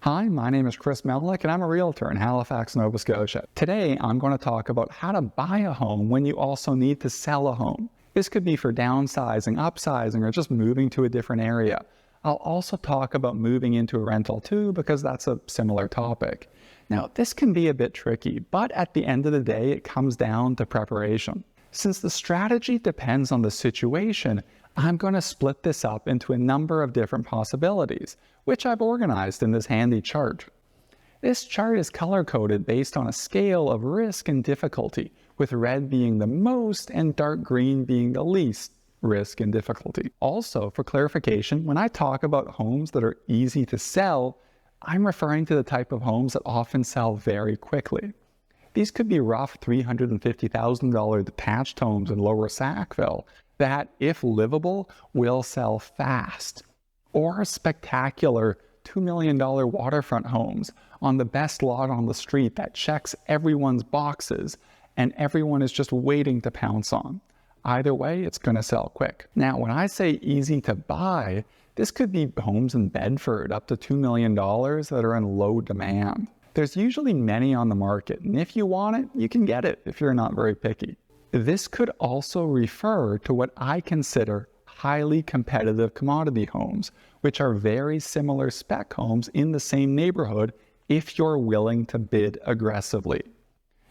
Hi, my name is Chris Melnick and I'm a realtor in Halifax, Nova Scotia. Today, I'm going to talk about how to buy a home when you also need to sell a home. This could be for downsizing, upsizing, or just moving to a different area. I'll also talk about moving into a rental too, because that's a similar topic. Now, this can be a bit tricky, but at the end of the day, it comes down to preparation. Since the strategy depends on the situation, I'm going to split this up into a number of different possibilities, which I've organized in this handy chart. This chart is color-coded based on a scale of risk and difficulty, with red being the most and dark green being the least risk and difficulty. Also, for clarification, when I talk about homes that are easy to sell, I'm referring to the type of homes that often sell very quickly. These could be rough $350,000 detached homes in Lower Sackville that, if livable, will sell fast. Or spectacular $2 million waterfront homes on the best lot on the street that checks everyone's boxes and everyone is just waiting to pounce on. Either way, it's going to sell quick. Now, when I say easy to buy, this could be homes in Bedford up to $2 million that are in low demand. There's usually many on the market, and if you want it, you can get it if you're not very picky. This could also refer to what I consider highly competitive commodity homes, which are very similar spec homes in the same neighborhood if you're willing to bid aggressively.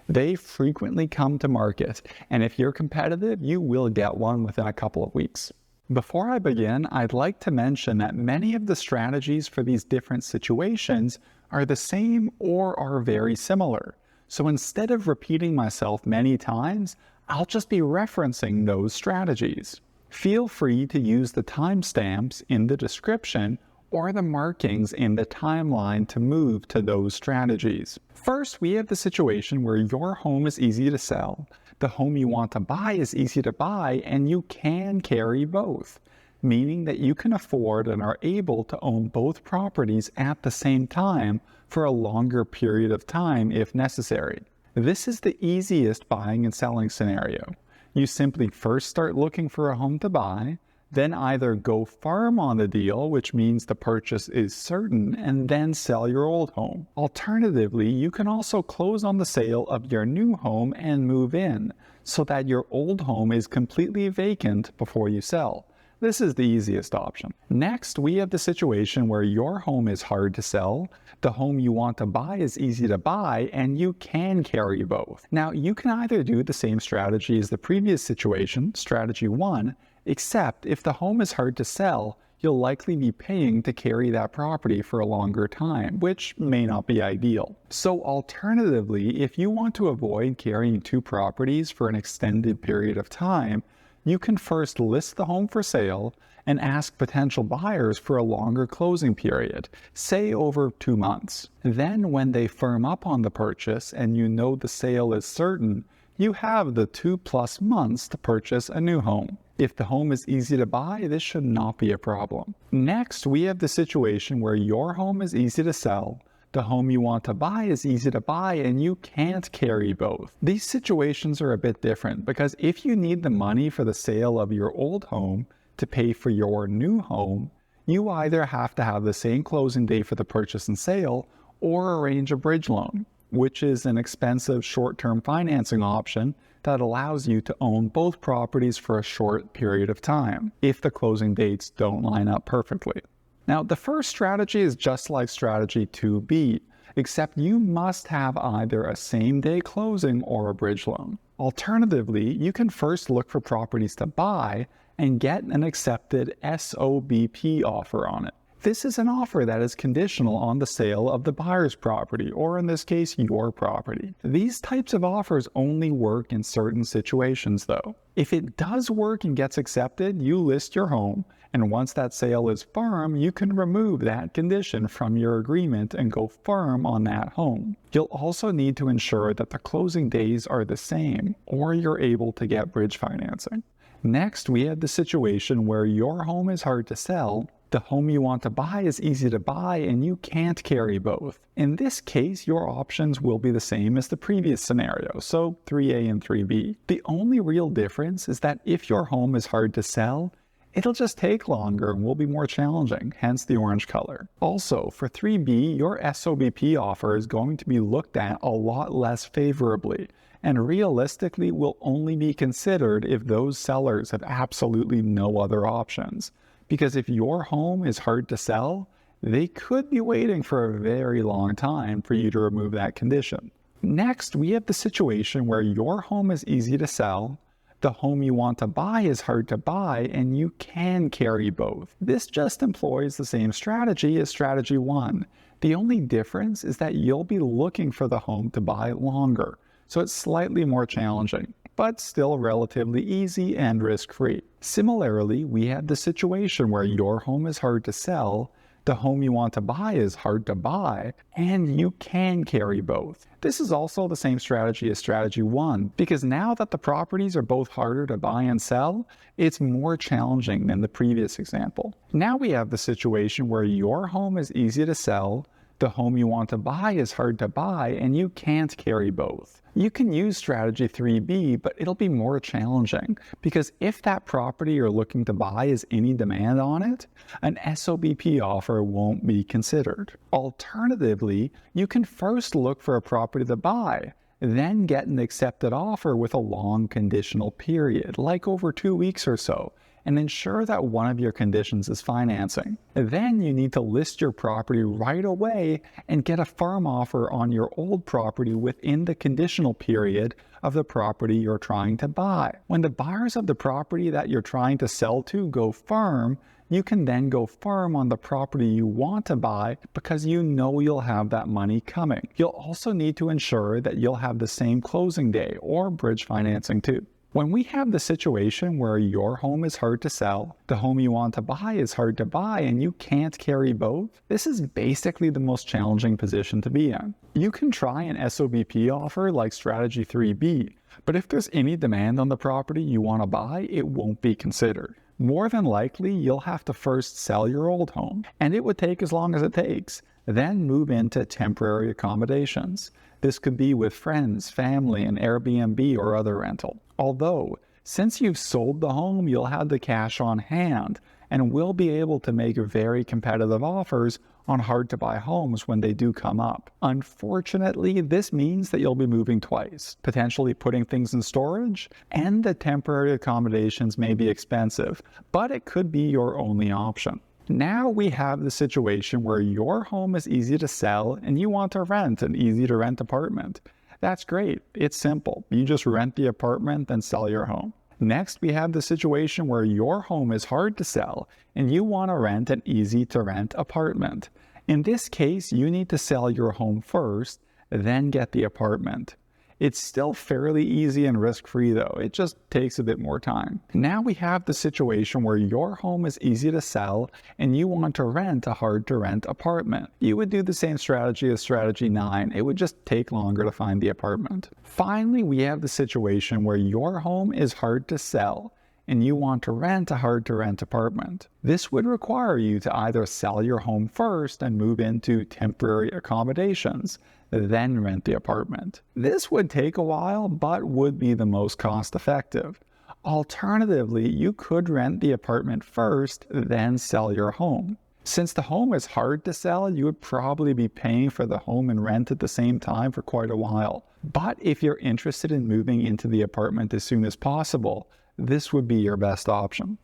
They frequently come to market, and if you're competitive, you will get one within a couple of weeks. Before I begin, I'd like to mention that many of the strategies for these different situations are the same or are very similar. So instead of repeating myself many times, I'll just be referencing those strategies. Feel free to use the timestamps in the description or the markings in the timeline to move to those strategies. First, we have the situation where your home is easy to sell, the home you want to buy is easy to buy, and you can carry both, meaning that you can afford and are able to own both properties at the same time for a longer period of time if necessary. This is the easiest buying and selling scenario. You simply first start looking for a home to buy, then either go firm on the deal, which means the purchase is certain, and then sell your old home. Alternatively, you can also close on the sale of your new home and move in, so that your old home is completely vacant before you sell. This is the easiest option. Next, we have the situation where your home is hard to sell, the home you want to buy is easy to buy, and you can carry both. Now, you can either do the same strategy as the previous situation, strategy 1, except if the home is hard to sell, you'll likely be paying to carry that property for a longer time, which may not be ideal. So alternatively, if you want to avoid carrying two properties for an extended period of time, you can first list the home for sale and ask potential buyers for a longer closing period, say over 2 months. Then when they firm up on the purchase and you know the sale is certain, you have the 2+ months to purchase a new home. If the home is easy to buy, this should not be a problem. Next, we have the situation where your home is easy to sell, the home you want to buy is easy to buy, and you can't carry both. These situations are a bit different because if you need the money for the sale of your old home to pay for your new home, you either have to have the same closing date for the purchase and sale or arrange a bridge loan, which is an expensive short-term financing option that allows you to own both properties for a short period of time if the closing dates don't line up perfectly. Now, the first strategy is just like strategy 2B, except you must have either a same-day closing or a bridge loan. Alternatively, you can first look for properties to buy and get an accepted SOBP offer on it. This is an offer that is conditional on the sale of the buyer's property, or in this case, your property. These types of offers only work in certain situations though. If it does work and gets accepted, you list your home, and once that sale is firm, you can remove that condition from your agreement and go firm on that home. You'll also need to ensure that the closing days are the same, or you're able to get bridge financing. Next, we have the situation where your home is hard to sell, the home you want to buy is easy to buy, and you can't carry both. In this case, your options will be the same as the previous scenario, so 3A and 3B. The only real difference is that if your home is hard to sell, It'll just take longer and will be more challenging, hence the orange color. Also, for 3B, your SOBP offer is going to be looked at a lot less favorably, and realistically will only be considered if those sellers have absolutely no other options. Because if your home is hard to sell, they could be waiting for a very long time for you to remove that condition. Next, we have the situation where your home is easy to sell, the home you want to buy is hard to buy, and you can carry both. This just employs the same strategy as strategy 1. The only difference is that you'll be looking for the home to buy longer, so it's slightly more challenging, but still relatively easy and risk-free. Similarly, we have the situation where your home is hard to sell, the home you want to buy is hard to buy, and you can carry both. This is also the same strategy as strategy 1, because now that the properties are both harder to buy and sell, it's more challenging than the previous example. Now we have the situation where your home is easy to sell, the home you want to buy is hard to buy, and you can't carry both. You can use strategy 3B, but it'll be more challenging because if that property you're looking to buy is any demand on it, an SOBP offer won't be considered. Alternatively, you can first look for a property to buy, then get an accepted offer with a long conditional period, like over 2 weeks or so, and ensure that one of your conditions is financing. Then you need to list your property right away and get a firm offer on your old property within the conditional period of the property you're trying to buy. When the buyers of the property that you're trying to sell to go firm, you can then go firm on the property you want to buy because you know you'll have that money coming. You'll also need to ensure that you'll have the same closing day or bridge financing too. When we have the situation where your home is hard to sell, the home you want to buy is hard to buy, and you can't carry both, this is basically the most challenging position to be in. You can try an SOBP offer like strategy 3B, but if there's any demand on the property you want to buy, it won't be considered. More than likely, you'll have to first sell your old home, and it would take as long as it takes, then move into temporary accommodations. This could be with friends, family, an Airbnb or other rental. Although, since you've sold the home, you'll have the cash on hand and will be able to make very competitive offers on hard-to-buy homes when they do come up. Unfortunately, this means that you'll be moving twice, potentially putting things in storage, and the temporary accommodations may be expensive, but it could be your only option. Now we have the situation where your home is easy to sell and you want to rent an easy-to-rent apartment. That's great. It's simple. You just rent the apartment, then sell your home. Next, we have the situation where your home is hard to sell and you want to rent an easy-to-rent apartment. In this case, you need to sell your home first, then get the apartment. It's still fairly easy and risk-free though. It just takes a bit more time. Now we have the situation where your home is easy to sell and you want to rent a hard-to-rent apartment. You would do the same strategy as strategy 9. It would just take longer to find the apartment. Finally, we have the situation where your home is hard to sell and you want to rent a hard-to-rent apartment. This would require you to either sell your home first and move into temporary accommodations, then rent the apartment. This would take a while, but would be the most cost-effective. Alternatively, you could rent the apartment first, then sell your home. Since the home is hard to sell, you would probably be paying for the home and rent at the same time for quite a while. But if you're interested in moving into the apartment as soon as possible, this would be your best option.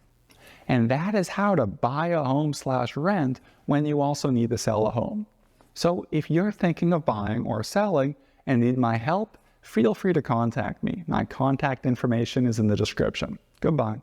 And that is how to buy a home/rent when you also need to sell a home. So if you're thinking of buying or selling and need my help, feel free to contact me. My contact information is in the description. Goodbye.